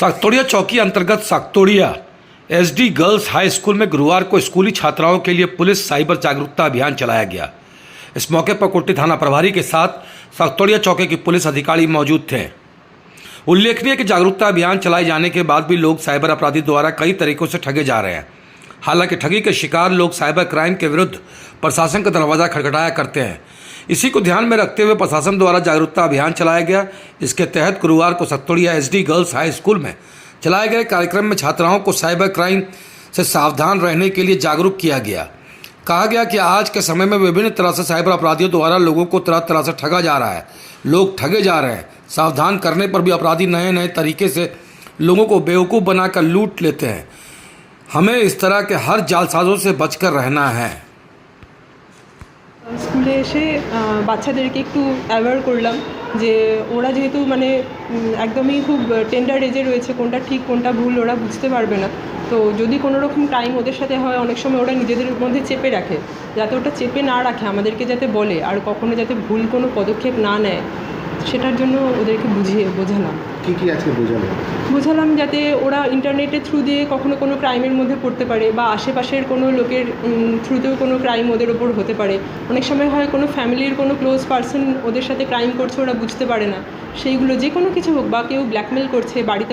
सागतोड़िया चौकी अंतर्गत सागतोड़िया SD girls high school में गुरुवार को स्कूली छात्राओं के लिए पुलिस साइबर जागरूकता अभियान चलाया गया। इस मौके पर कुट्टी थाना प्रभारी के साथ सागतोड़िया चौकी की पुलिस अधिकारी मौजूद थे। उल्लेखनीय है कि जागरूकता अभियान चलाए जाने के बाद भी लोग साइबर अपराधी द्वारा कई तरीकों से ठगे जा रहे हैं। हालांकि ठगी के शिकार लोग साइबर क्राइम के विरुद्ध प्रशासन का दरवाजा खटखटाया करते हैं। इसी को ध्यान में रखते हुए प्रशासन द्वारा जागरूकता अभियान चलाया गया। इसके तहत गुरुवार को सागतोड़िया एसडी गर्ल्स हाई स्कूल में चलाए गए कार्यक्रम में छात्राओं को साइबर क्राइम से सावधान रहने के लिए जागरूक किया गया। कहा गया कि आज के समय में विभिन्न तरह से साइबर अपराधियों द्वारा लोगों को तरह तरह से ठगा जा रहा है। लोग ठगे जा रहे हैं। सावधान करने पर भी अपराधी नए नए तरीके से लोगों को बेवकूफ़ बनाकर लूट लेते हैं। हमें इस तरह के हर जालसाजों से बचकर रहना है। স্কুলে এসে বাচ্চাদেরকে একটু অ্যাওয়্যার করলাম যে ওরা যেহেতু মানে একদমই খুব টেন্ডার এজে রয়েছে, কোনটা ঠিক কোনটা ভুল ওরা বুঝতে পারবে না। তো যদি কোনো রকম টাইম ওদের সাথে হয়, অনেক সময় ওরা নিজেদের মধ্যে চেপে রাখে, যাতে ওটা চেপে না রাখে আমাদেরকে যাতে বলে আর কখনো যাতে ভুল কোনো পদক্ষেপ না নেয়, সেটার জন্য ওদেরকে বোঝালাম। কি আজকে বোঝালাম যাতে ওরা ইন্টারনেটের থ্রু দিয়ে কখনো কোনো ক্রাইমের মধ্যে পড়তে পারে বা আশেপাশের কোনো লোকের থ্রুতেও কোনো ক্রাইম ওদের ওপর হতে পারে। অনেক সময় হয় কোনো ফ্যামিলির কোনো ক্লোজ পার্সন ওদের সাথে ক্রাইম করছে, ওরা বুঝতে পারে না। সেইগুলো যে কোনো কিছু হোক, বা কেউ ব্ল্যাকমেল করছে, বাড়িতে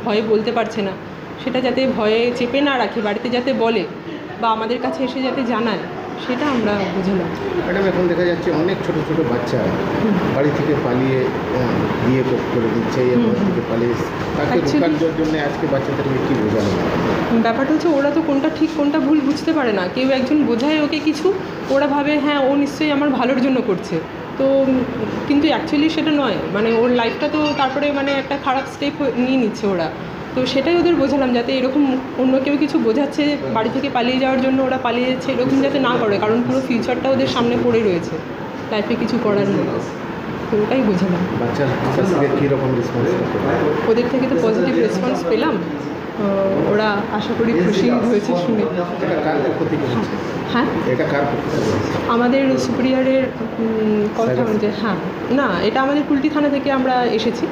ভয়ে বলতে পারছে না, সেটা যাতে ভয়ে চেপে না রাখে, বাড়িতে যাতে বলে বা আমাদের কাছে এসে যাতে জানায়, সেটা আমরা বুঝলাম। ম্যাডাম, এখন দেখা যাচ্ছে অনেক ছোট ছোট বাচ্চা বাড়ি থেকে পালিয়ে বিয়ে করে দিচ্ছে, থেকে পালিয়ে তাকে রোকার জন্য আজকে বাচ্চাদেরকে কী বোঝানো? ব্যাপারটা হচ্ছে ওরা তো কোনটা ঠিক কোনটা ভুল বুঝতে পারে না। কেউ একজন বোঝায় ওকে কিছু, ওরা ভাবে হ্যাঁ ও নিশ্চয়ই আমার ভালোর জন্য করছে, তো কিন্তু অ্যাকচুয়ালি সেটা নয়। মানে ওর লাইফটা তো তারপরে মানে একটা খারাপ স্টেপ নিয়ে নিচ্ছে ওরা। তো সেটাই ওদের বোঝালাম যাতে এরকম অন্য কেউ কিছু বোঝাচ্ছে বাড়ি থেকে পালিয়ে যাওয়ার জন্য ওরা পালিয়ে যাচ্ছে, এরকম যাতে না করে, কারণ পুরো ফিউচারটা ওদের সামনে পড়ে রয়েছে, লাইফে কিছু করার মতো। তো ওটাই বোঝালাম। ওদের থেকে তো পজিটিভ রেসপন্স পেলাম, ওরা আশা করি খুশি হয়েছে শুনে। হ্যাঁ, আমাদের সুপিরিয়রের কথা অনুযায়ী। হ্যাঁ, না, এটা আমাদের কুলটি থানা থেকে আমরা এসেছি।